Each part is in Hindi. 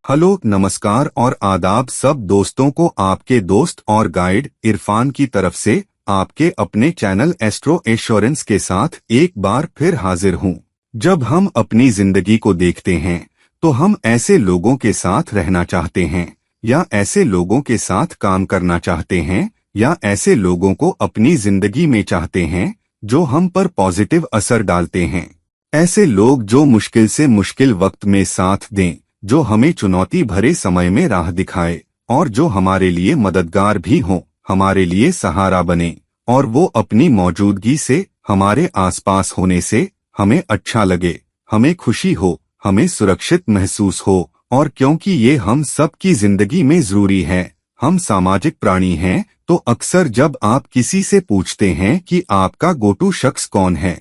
हेलो, नमस्कार और आदाब सब दोस्तों को। आपके दोस्त और गाइड इरफान की तरफ से आपके अपने चैनल एस्ट्रो एश्योरेंस के साथ एक बार फिर हाजिर हूँ। जब हम अपनी जिंदगी को देखते हैं तो हम ऐसे लोगों के साथ रहना चाहते हैं या ऐसे लोगों के साथ काम करना चाहते हैं या ऐसे लोगों को अपनी जिंदगी में चाहते हैं जो हम पर पॉजिटिव असर डालते हैं। ऐसे लोग जो मुश्किल से मुश्किल वक्त में साथ दें, जो हमें चुनौती भरे समय में राह दिखाए और जो हमारे लिए मददगार भी हों, हमारे लिए सहारा बने और वो अपनी मौजूदगी से, हमारे आसपास होने से हमें अच्छा लगे, हमें खुशी हो, हमें सुरक्षित महसूस हो। और क्योंकि ये हम सब की जिंदगी में जरूरी है, हम सामाजिक प्राणी हैं, तो अक्सर जब आप किसी से पूछते हैं कि आपका गोटू शख्स कौन है,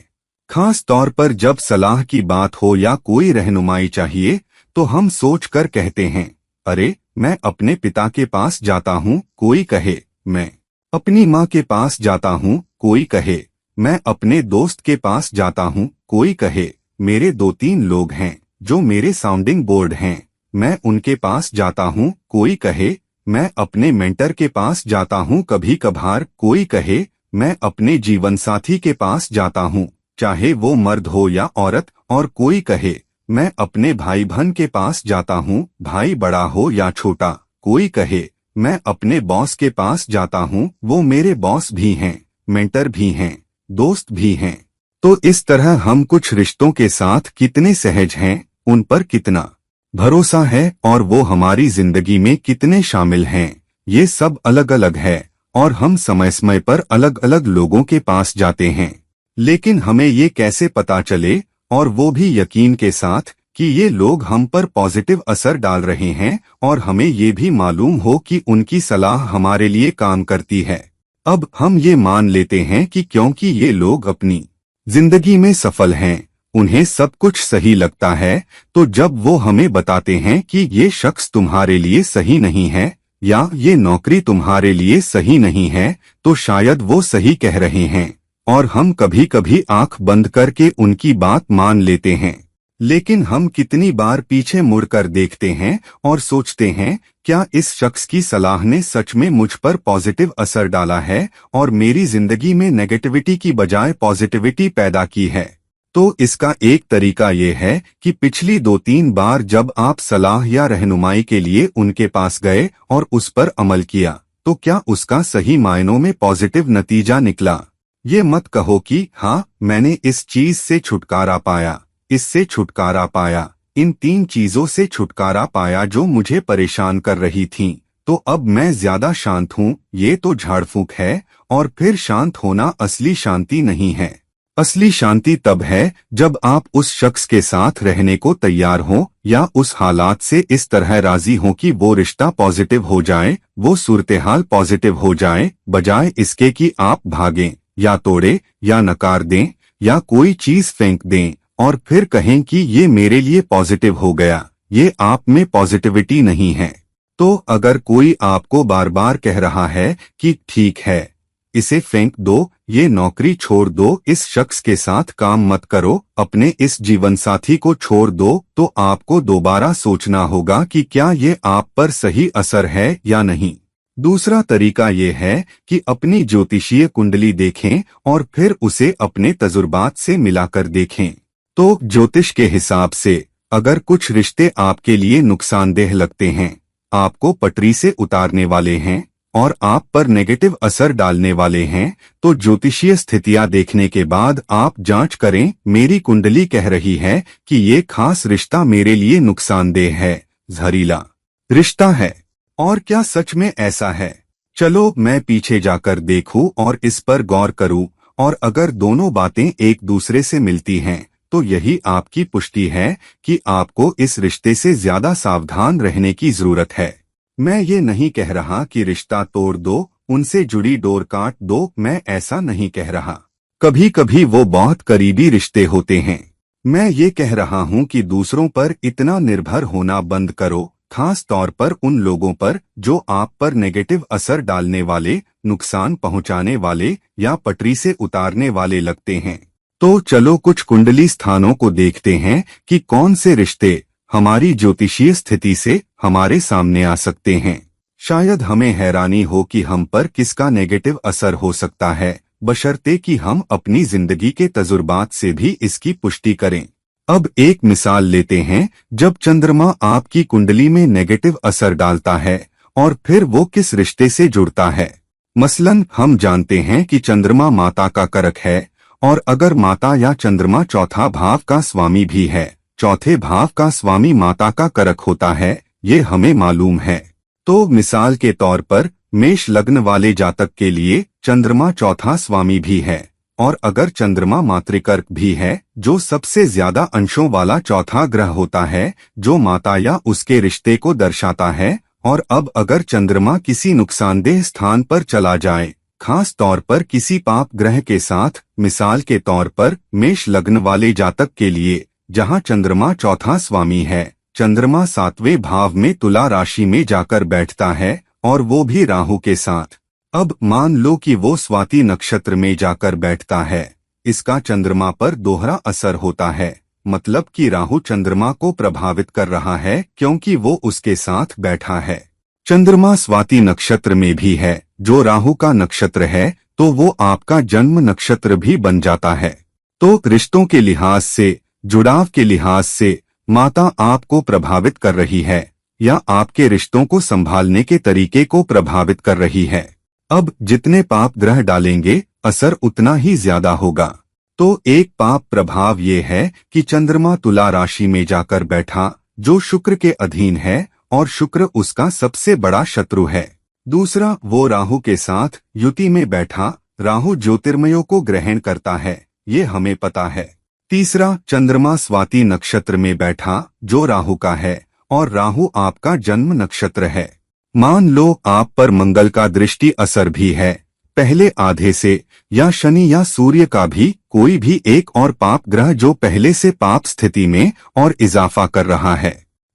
खास तौर पर जब सलाह की बात हो या कोई रहनुमाई चाहिए, तो हम सोच कर कहते हैं, अरे मैं अपने पिता के पास जाता हूँ, कोई कहे मैं अपनी माँ के पास जाता हूँ, कोई कहे मैं अपने दोस्त के पास जाता हूँ, कोई कहे मेरे 2-3 लोग हैं जो मेरे साउंडिंग बोर्ड हैं, मैं उनके पास जाता हूँ, कोई कहे मैं अपने मेंटर के पास जाता हूँ, कभी कभार कोई कहे मैं अपने जीवन साथी के पास जाता हूँ, चाहे वो मर्द हो या औरत, और कोई कहे मैं अपने भाई बहन के पास जाता हूँ, भाई बड़ा हो या छोटा, कोई कहे मैं अपने बॉस के पास जाता हूँ, वो मेरे बॉस भी हैं, मेंटर भी हैं, दोस्त भी हैं। तो इस तरह हम कुछ रिश्तों के साथ कितने सहज हैं, उन पर कितना भरोसा है और वो हमारी जिंदगी में कितने शामिल हैं, ये सब अलग अलग है और हम समय समय पर अलग अलग लोगों के पास जाते हैं। लेकिन हमें ये कैसे पता चले, और वो भी यकीन के साथ, कि ये लोग हम पर पॉजिटिव असर डाल रहे हैं और हमें ये भी मालूम हो कि उनकी सलाह हमारे लिए काम करती है। अब हम ये मान लेते हैं कि क्योंकि ये लोग अपनी जिंदगी में सफल हैं, उन्हें सब कुछ सही लगता है, तो जब वो हमें बताते हैं कि ये शख्स तुम्हारे लिए सही नहीं है या ये नौकरी तुम्हारे लिए सही नहीं है, तो शायद वो सही कह रहे हैं और हम कभी कभी आंख बंद करके उनकी बात मान लेते हैं। लेकिन हम कितनी बार पीछे मुड़कर देखते हैं और सोचते हैं, क्या इस शख्स की सलाह ने सच में मुझ पर पॉजिटिव असर डाला है और मेरी जिंदगी में नेगेटिविटी की बजाय पॉजिटिविटी पैदा की है? तो इसका एक तरीका ये है कि पिछली 2-3 बार जब आप सलाह या रहनुमाई के लिए उनके पास गए और उस पर अमल किया, तो क्या उसका सही मायनों में पॉजिटिव नतीजा निकला? ये मत कहो कि हाँ, मैंने इस चीज से छुटकारा पाया, इससे छुटकारा पाया, इन 3 चीजों से छुटकारा पाया जो मुझे परेशान कर रही थीं, तो अब मैं ज्यादा शांत हूँ। ये तो झाड़फूंक है और फिर शांत होना असली शांति नहीं है। असली शांति तब है जब आप उस शख्स के साथ रहने को तैयार हो या उस हालात से इस तरह राजी हो कि वो रिश्ता पॉजिटिव हो जाए, वो सूरत-ए-हाल पॉजिटिव हो जाए, बजाय इसके कि आप भागें या तोड़े या नकार दें या कोई चीज फेंक दें और फिर कहें कि ये मेरे लिए पॉजिटिव हो गया। ये आप में पॉजिटिविटी नहीं है। तो अगर कोई आपको बार बार कह रहा है कि ठीक है, इसे फेंक दो, ये नौकरी छोड़ दो, इस शख्स के साथ काम मत करो, अपने इस जीवन साथी को छोड़ दो, तो आपको दोबारा सोचना होगा कि क्या ये आप पर सही असर है या नहीं। दूसरा तरीका ये है कि अपनी ज्योतिषीय कुंडली देखें और फिर उसे अपने तजुर्बात से मिलाकर देखें। तो ज्योतिष के हिसाब से अगर कुछ रिश्ते आपके लिए नुकसानदेह लगते हैं, आपको पटरी से उतारने वाले हैं और आप पर नेगेटिव असर डालने वाले हैं, तो ज्योतिषीय स्थितियां देखने के बाद आप जांच करें, मेरी कुंडली कह रही है कि ये खास रिश्ता मेरे लिए नुकसानदेह है, जहरीला रिश्ता है। और क्या सच में ऐसा है? चलो मैं पीछे जाकर देखूं और इस पर गौर करूं, और अगर दोनों बातें एक दूसरे से मिलती हैं, तो यही आपकी पुष्टि है कि आपको इस रिश्ते से ज्यादा सावधान रहने की जरूरत है। मैं ये नहीं कह रहा कि रिश्ता तोड़ दो, उनसे जुड़ी डोर काट दो, मैं ऐसा नहीं कह रहा। कभी कभी वो बहुत करीबी रिश्ते होते हैं। मैं ये कह रहा हूँ कि दूसरों पर इतना निर्भर होना बंद करो, खास तौर पर उन लोगों पर जो आप पर नेगेटिव असर डालने वाले, नुकसान पहुंचाने वाले या पटरी से उतारने वाले लगते हैं। तो चलो कुछ कुंडली स्थानों को देखते हैं कि कौन से रिश्ते हमारी ज्योतिषीय स्थिति से हमारे सामने आ सकते हैं। शायद हमें हैरानी हो कि हम पर किसका नेगेटिव असर हो सकता है, बशर्ते कि हम अपनी जिंदगी के तजुर्बात से भी इसकी पुष्टि करें। अब एक मिसाल लेते हैं, जब चंद्रमा आपकी कुंडली में नेगेटिव असर डालता है और फिर वो किस रिश्ते से जुड़ता है। मसलन हम जानते हैं कि चंद्रमा माता का कारक है, और अगर माता या चंद्रमा चौथा भाव का स्वामी भी है, चौथे भाव का स्वामी माता का कारक होता है, ये हमें मालूम है। तो मिसाल के तौर पर मेष लग्न वाले जातक के लिए चंद्रमा चौथा स्वामी भी है, और अगर चंद्रमा मातृकर्क भी है, जो सबसे ज्यादा अंशों वाला चौथा ग्रह होता है, जो माता या उसके रिश्ते को दर्शाता है। और अब अगर चंद्रमा किसी नुकसानदेह स्थान पर चला जाए, खास तौर पर किसी पाप ग्रह के साथ, मिसाल के तौर पर मेष लग्न वाले जातक के लिए जहां चंद्रमा चौथा स्वामी है, चंद्रमा 7वें भाव में तुला राशि में जाकर बैठता है, और वो भी राहु के साथ। अब मान लो कि वो स्वाति नक्षत्र में जाकर बैठता है, इसका चंद्रमा पर दोहरा असर होता है, मतलब कि राहु चंद्रमा को प्रभावित कर रहा है क्योंकि वो उसके साथ बैठा है। चंद्रमा स्वाति नक्षत्र में भी है, जो राहु का नक्षत्र है, तो वो आपका जन्म नक्षत्र भी बन जाता है। तो रिश्तों के लिहाज से, जुड़ाव के लिहाज से माता आपको प्रभावित कर रही है, या आपके रिश्तों को संभालने के तरीके को प्रभावित कर रही है। अब जितने पाप ग्रह डालेंगे, असर उतना ही ज्यादा होगा। तो एक पाप प्रभाव ये है कि चंद्रमा तुला राशि में जाकर बैठा, जो शुक्र के अधीन है, और शुक्र उसका सबसे बड़ा शत्रु है। दूसरा, वो राहु के साथ युति में बैठा, राहु ज्योतिर्मयों को ग्रहण करता है, ये हमें पता है। तीसरा, चंद्रमा स्वाति नक्षत्र में बैठा, जो राहु का है, और राहु आपका जन्म नक्षत्र है। मान लो आप पर मंगल का दृष्टि असर भी है पहले आधे से, या शनि या सूर्य का भी कोई भी एक और पाप ग्रह जो पहले से पाप स्थिति में और इजाफा कर रहा है,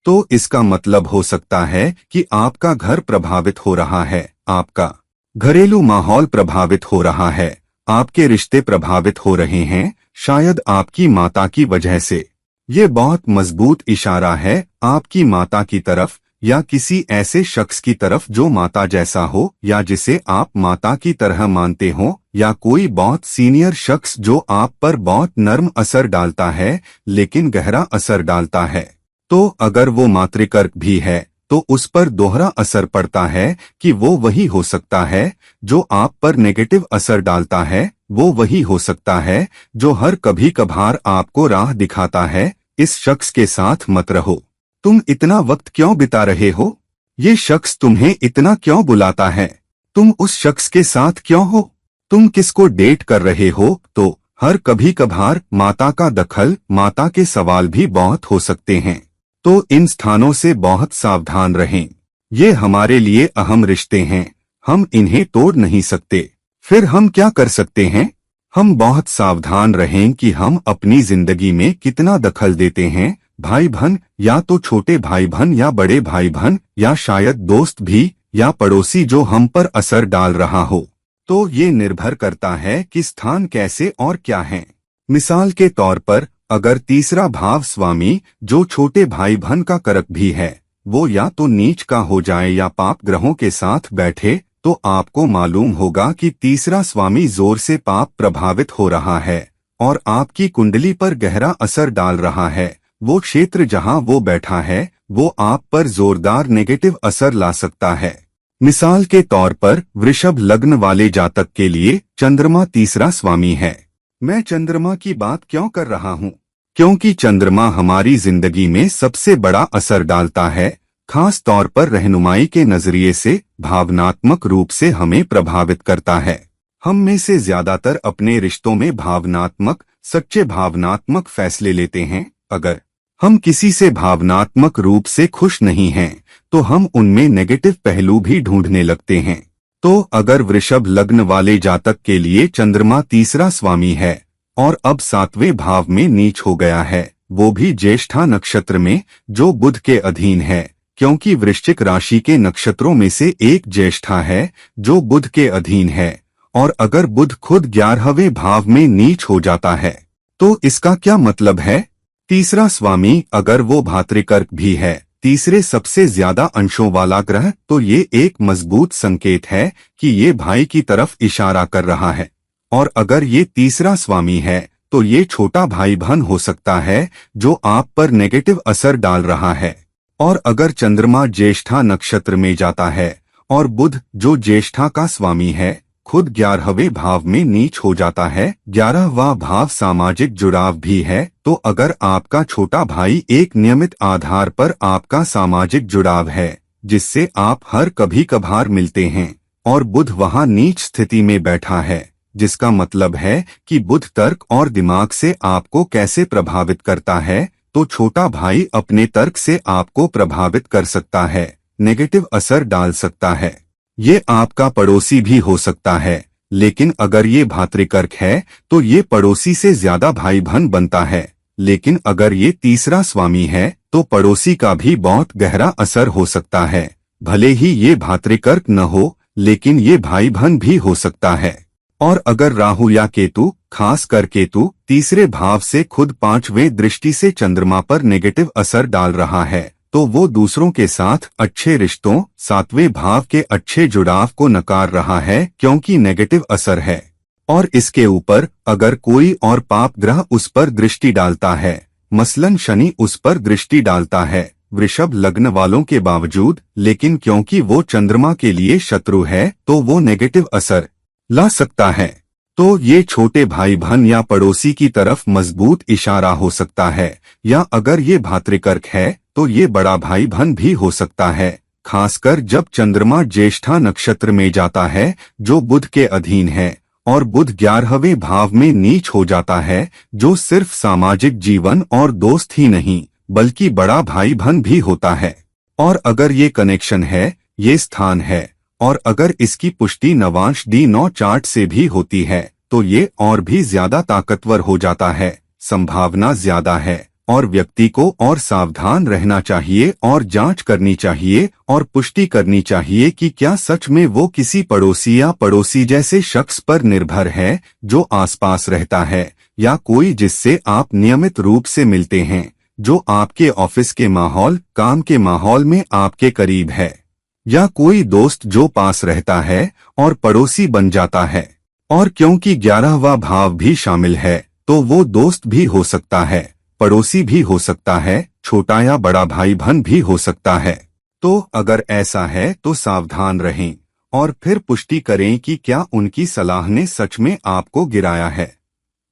तो इसका मतलब हो सकता है कि आपका घर प्रभावित हो रहा है, आपका घरेलू माहौल प्रभावित हो रहा है, आपके रिश्ते प्रभावित हो रहे हैं, शायद आपकी माता की वजह से। ये बहुत मजबूत इशारा है आपकी माता की तरफ, या किसी ऐसे शख्स की तरफ जो माता जैसा हो, या जिसे आप माता की तरह मानते हो, या कोई बहुत सीनियर शख्स जो आप पर बहुत नर्म असर डालता है लेकिन गहरा असर डालता है। तो अगर वो मातृकर्क भी है, तो उस पर दोहरा असर पड़ता है कि वो वही हो सकता है जो आप पर नेगेटिव असर डालता है, वो वही हो सकता है जो हर कभी कभार आपको राह दिखाता है, इस शख्स के साथ मत रहो। तुम इतना वक्त क्यों बिता रहे हो? ये शख्स तुम्हें इतना क्यों बुलाता है? तुम उस शख्स के साथ क्यों हो? तुम किसको डेट कर रहे हो? तो हर कभी कभार माता का दखल, माता के सवाल भी बहुत हो सकते हैं। तो इन स्थानों से बहुत सावधान रहें। ये हमारे लिए अहम रिश्ते हैं, हम इन्हें तोड़ नहीं सकते। फिर हम क्या कर सकते हैं? हम बहुत सावधान रहें कि हम अपनी जिंदगी में कितना दखल देते हैं। भाई बहन, या तो छोटे भाई बहन या बड़े भाई बहन, या शायद दोस्त भी, या पड़ोसी जो हम पर असर डाल रहा हो। तो ये निर्भर करता है कि स्थान कैसे और क्या है। मिसाल के तौर पर, अगर तीसरा भाव स्वामी जो छोटे भाई बहन का कारक भी है, वो या तो नीच का हो जाए या पाप ग्रहों के साथ बैठे, तो आपको मालूम होगा कि तीसरा स्वामी जोर से पाप प्रभावित हो रहा है और आपकी कुंडली पर गहरा असर डाल रहा है। वो क्षेत्र जहां वो बैठा है, वो आप पर जोरदार नेगेटिव असर ला सकता है। मिसाल के तौर पर, वृषभ लग्न वाले जातक के लिए चंद्रमा तीसरा स्वामी है। मैं चंद्रमा की बात क्यों कर रहा हूँ? क्योंकि चंद्रमा हमारी जिंदगी में सबसे बड़ा असर डालता है, खास तौर पर रहनुमाई के नजरिए से, भावनात्मक रूप से हमें प्रभावित करता है। हम में से ज्यादातर अपने रिश्तों में भावनात्मक, सच्चे भावनात्मक फैसले लेते हैं। अगर हम किसी से भावनात्मक रूप से खुश नहीं हैं, तो हम उनमें नेगेटिव पहलू भी ढूंढने लगते हैं। तो अगर वृषभ लग्न वाले जातक के लिए चंद्रमा तीसरा स्वामी है और अब 7वें भाव में नीच हो गया है, वो भी ज्येष्ठा नक्षत्र में, जो बुध के अधीन है, क्योंकि वृश्चिक राशि के नक्षत्रों में से एक ज्येष्ठा है जो बुध के अधीन है, और अगर बुध खुद 11वें भाव में नीच हो जाता है, तो इसका क्या मतलब है? तीसरा स्वामी अगर वो भातृकर्क भी है, तीसरे सबसे ज्यादा अंशों वाला ग्रह, तो ये एक मजबूत संकेत है कि ये भाई की तरफ इशारा कर रहा है। और अगर ये तीसरा स्वामी है तो ये छोटा भाई बहन हो सकता है जो आप पर नेगेटिव असर डाल रहा है। और अगर चंद्रमा ज्येष्ठा नक्षत्र में जाता है और बुध जो ज्येष्ठा का स्वामी है खुद 11वें भाव में नीच हो जाता है, 11वां भाव सामाजिक जुड़ाव भी है, तो अगर आपका छोटा भाई एक नियमित आधार पर आपका सामाजिक जुड़ाव है जिससे आप हर कभी कभार मिलते हैं और बुध वहां नीच स्थिति में बैठा है, जिसका मतलब है कि बुध तर्क और दिमाग से आपको कैसे प्रभावित करता है, तो छोटा भाई अपने तर्क से आपको प्रभावित कर सकता है, नेगेटिव असर डाल सकता है। ये आपका पड़ोसी भी हो सकता है, लेकिन अगर ये भातृकर्क है तो ये पड़ोसी से ज्यादा भाई बहन बनता है। लेकिन अगर ये तीसरा स्वामी है तो पड़ोसी का भी बहुत गहरा असर हो सकता है, भले ही ये भातृकर्क न हो, लेकिन ये भाई बहन भी हो सकता है। और अगर राहु या केतु, खास कर केतु, तीसरे भाव से खुद 5वें दृष्टि से चंद्रमा पर नेगेटिव असर डाल रहा है, तो वो दूसरों के साथ अच्छे रिश्तों, 7वें भाव के अच्छे जुड़ाव को नकार रहा है क्योंकि नेगेटिव असर है। और इसके ऊपर अगर कोई और पाप ग्रह उस पर दृष्टि डालता है, मसलन शनि उस पर दृष्टि डालता है वृषभ लग्न वालों के बावजूद, लेकिन क्योंकि वो चंद्रमा के लिए शत्रु है तो वो नेगेटिव असर ला सकता है, तो ये छोटे भाई बहन या पड़ोसी की तरफ मजबूत इशारा हो सकता है। या अगर ये भातृकर्क है तो ये बड़ा भाई बहन भी हो सकता है, खासकर जब चंद्रमा ज्येष्ठा नक्षत्र में जाता है जो बुध के अधीन है और बुध 11वें भाव में नीच हो जाता है, जो सिर्फ सामाजिक जीवन और दोस्त ही नहीं बल्कि बड़ा भाई बहन भी होता है। और अगर ये कनेक्शन है, ये स्थान है, और अगर इसकी पुष्टि नवांश D9 चार्ट से भी होती है तो ये और भी ज्यादा ताकतवर हो जाता है, संभावना ज्यादा है और व्यक्ति को और सावधान रहना चाहिए और जांच करनी चाहिए और पुष्टि करनी चाहिए कि क्या सच में वो किसी पड़ोसी या पड़ोसी जैसे शख्स पर निर्भर है जो आसपास रहता है, या कोई जिससे आप नियमित रूप से मिलते हैं, जो आपके ऑफिस के माहौल, काम के माहौल में आपके करीब है, या कोई दोस्त जो पास रहता है और पड़ोसी बन जाता है। और क्योंकि 11वां भाव भी शामिल है तो वो दोस्त भी हो सकता है, पड़ोसी भी हो सकता है, छोटा या बड़ा भाई बहन भी हो सकता है। तो अगर ऐसा है तो सावधान रहें और फिर पुष्टि करें कि क्या उनकी सलाह ने सच में आपको गिराया है।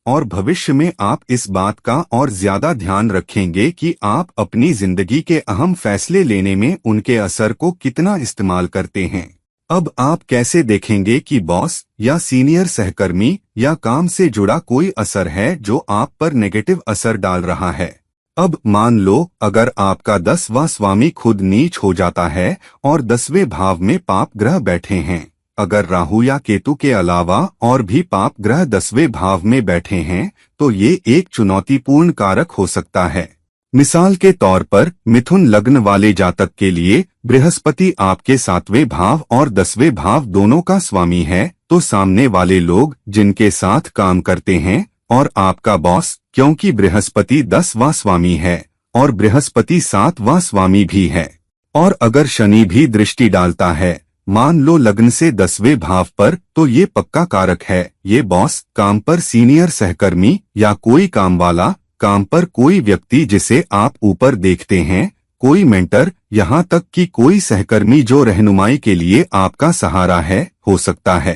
और भविष्य में आप इस बात का और ज्यादा ध्यान रखेंगे कि आप अपनी जिंदगी के अहम फैसले लेने में उनके असर को कितना इस्तेमाल करते हैं। अब आप कैसे देखेंगे कि बॉस या सीनियर सहकर्मी या काम से जुड़ा कोई असर है जो आप पर नेगेटिव असर डाल रहा है। अब मान लो अगर आपका 10वां स्वामी खुद नीच हो जाता है और 10वें भाव में पाप ग्रह बैठे हैं, अगर राहु या केतु के अलावा और भी पाप ग्रह 10वें भाव में बैठे हैं तो ये एक चुनौतीपूर्ण कारक हो सकता है। मिसाल के तौर पर मिथुन लग्न वाले जातक के लिए बृहस्पति आपके 7वें भाव और 10वें भाव दोनों का स्वामी है, तो सामने वाले लोग जिनके साथ काम करते हैं और आपका बॉस, क्योंकि बृहस्पति 10वां स्वामी है और बृहस्पति 7वां स्वामी भी है। और अगर शनि भी दृष्टि डालता है मान लो लग्न से 10वें भाव पर, तो ये पक्का कारक है। ये बॉस, काम पर सीनियर सहकर्मी या कोई काम वाला, काम पर कोई व्यक्ति जिसे आप ऊपर देखते हैं, कोई मेंटर, यहाँ तक कि कोई सहकर्मी जो रहनुमाई के लिए आपका सहारा है, हो सकता है।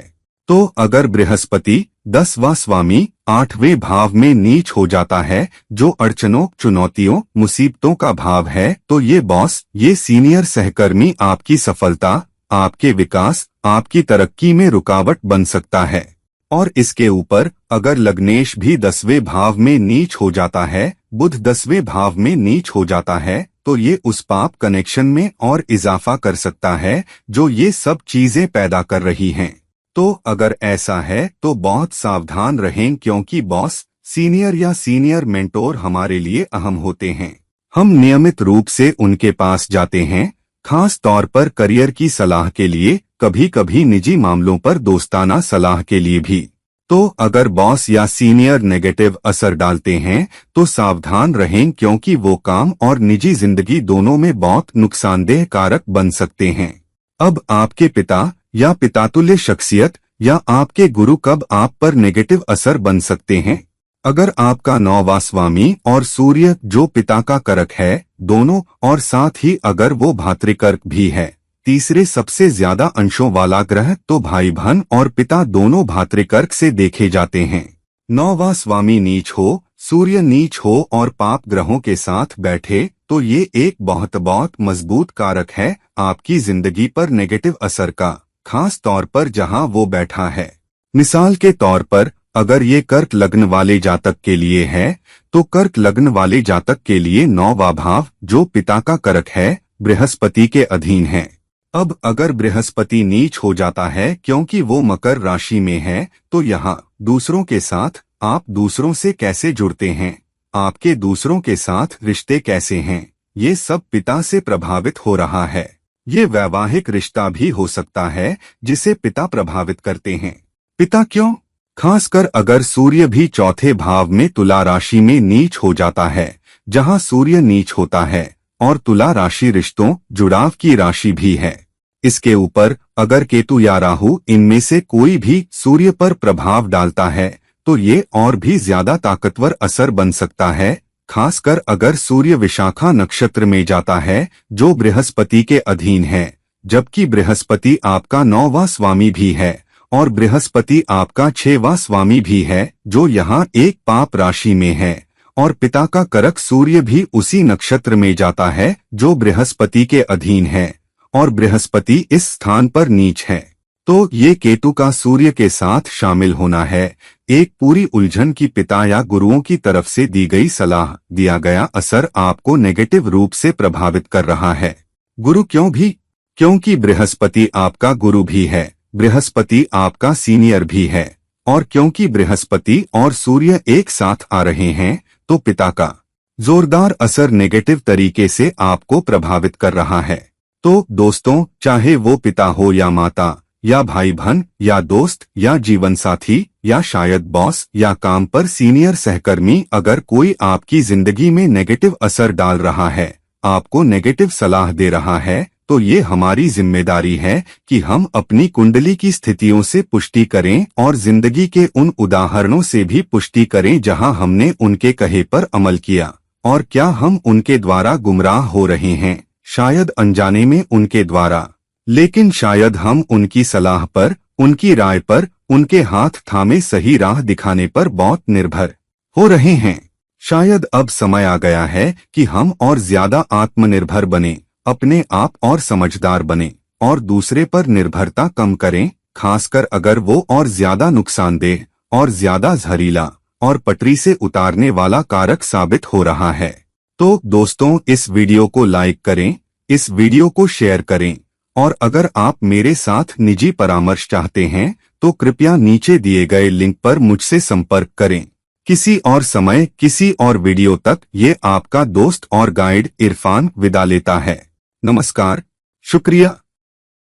तो अगर बृहस्पति 10वां स्वामी 8वें भाव में नीच हो जाता है जो अड़चनों, चुनौतियों, मुसीबतों का भाव है, तो ये बॉस, ये सीनियर सहकर्मी आपकी सफलता, आपके विकास, आपकी तरक्की में रुकावट बन सकता है। और इसके ऊपर अगर लग्नेश भी 10वें भाव में नीच हो जाता है, बुध 10वें भाव में नीच हो जाता है, तो ये उस पाप कनेक्शन में और इजाफा कर सकता है जो ये सब चीजें पैदा कर रही हैं। तो अगर ऐसा है तो बहुत सावधान रहें क्योंकि बॉस, सीनियर या सीनियर मेंटोर हमारे लिए अहम होते हैं। हम नियमित रूप से उनके पास जाते हैं, खास तौर पर करियर की सलाह के लिए, कभी कभी निजी मामलों पर दोस्ताना सलाह के लिए भी। तो अगर बॉस या सीनियर नेगेटिव असर डालते हैं तो सावधान रहें, क्योंकि वो काम और निजी जिंदगी दोनों में बहुत नुकसानदेह कारक बन सकते हैं। अब आपके पिता या पितातुल्य शख्सियत या आपके गुरु कब आप पर नेगेटिव असर बन सकते हैं? अगर आपका नौवां स्वामी और सूर्य जो पिता का करक है दोनों, और साथ ही अगर वो भातृकर्क भी है, तीसरे सबसे ज्यादा अंशों वाला ग्रह, तो भाई बहन और पिता दोनों भातृकर्क से देखे जाते हैं। नौवां स्वामी नीच हो, सूर्य नीच हो और पाप ग्रहों के साथ बैठे तो ये एक बहुत मजबूत कारक है आपकी जिंदगी पर नेगेटिव असर का, खास तौर पर जहां वो बैठा है। मिसाल के तौर पर अगर ये कर्क लग्न वाले जातक के लिए है तो कर्क लग्न वाले जातक के लिए नौवां भाव जो पिता का करक है बृहस्पति के अधीन है। अब अगर बृहस्पति नीच हो जाता है क्योंकि वो मकर राशि में है, तो यहाँ दूसरों के साथ आप दूसरों से कैसे जुड़ते हैं, आपके दूसरों के साथ रिश्ते कैसे हैं, ये सब पिता से प्रभावित हो रहा है। ये वैवाहिक रिश्ता भी हो सकता है जिसे पिता प्रभावित करते हैं। पिता क्यों? खासकर अगर सूर्य भी चौथे भाव में तुला राशि में नीच हो जाता है, जहां सूर्य नीच होता है और तुला राशि रिश्तों जुड़ाव की राशि भी है। इसके ऊपर अगर केतु या राहु इनमें से कोई भी सूर्य पर प्रभाव डालता है तो ये और भी ज्यादा ताकतवर असर बन सकता है, खासकर अगर सूर्य विशाखा नक्षत्र में जाता है जो बृहस्पति के अधीन है, जबकि बृहस्पति आपका नौवां स्वामी भी है और बृहस्पति आपका 6वां स्वामी भी है जो यहाँ एक पाप राशि में है, और पिता का करक सूर्य भी उसी नक्षत्र में जाता है जो बृहस्पति के अधीन है और बृहस्पति इस स्थान पर नीच है। तो ये केतु का सूर्य के साथ शामिल होना है एक पूरी उलझन की पिता या गुरुओं की तरफ से दी गई सलाह, दिया गया असर आपको नेगेटिव रूप से प्रभावित कर रहा है। गुरु क्यों भी? क्योंकि बृहस्पति आपका गुरु भी है, बृहस्पति आपका सीनियर भी है, और क्योंकि बृहस्पति और सूर्य एक साथ आ रहे हैं तो पिता का जोरदार असर नेगेटिव तरीके से आपको प्रभावित कर रहा है। तो दोस्तों, चाहे वो पिता हो या माता या भाई बहन या दोस्त या जीवन साथी या शायद बॉस या काम पर सीनियर सहकर्मी, अगर कोई आपकी जिंदगी में नेगेटिव असर डाल रहा है, आपको नेगेटिव सलाह दे रहा है, तो ये हमारी जिम्मेदारी है कि हम अपनी कुंडली की स्थितियों से पुष्टि करें और जिंदगी के उन उदाहरणों से भी पुष्टि करें जहां हमने उनके कहे पर अमल किया, और क्या हम उनके द्वारा गुमराह हो रहे हैं, शायद अनजाने में उनके द्वारा, लेकिन शायद हम उनकी सलाह पर, उनकी राय पर, उनके हाथ थामे सही राह दिखाने पर बहुत निर्भर हो रहे हैं। शायद अब समय आ गया है कि हम और ज्यादा आत्मनिर्भर बने, अपने आप और समझदार बने और दूसरे पर निर्भरता कम करें, खासकर अगर वो और ज्यादा नुकसानदेह और ज्यादा जहरीला और पटरी से उतारने वाला कारक साबित हो रहा है। तो दोस्तों, इस वीडियो को लाइक करें, इस वीडियो को शेयर करें, और अगर आप मेरे साथ निजी परामर्श चाहते हैं तो कृपया नीचे दिए गए लिंक पर मुझसे संपर्क करें। किसी और समय किसी और वीडियो तक ये आपका दोस्त और गाइड इरफान विदा लेता है। नमस्कार, शुक्रिया।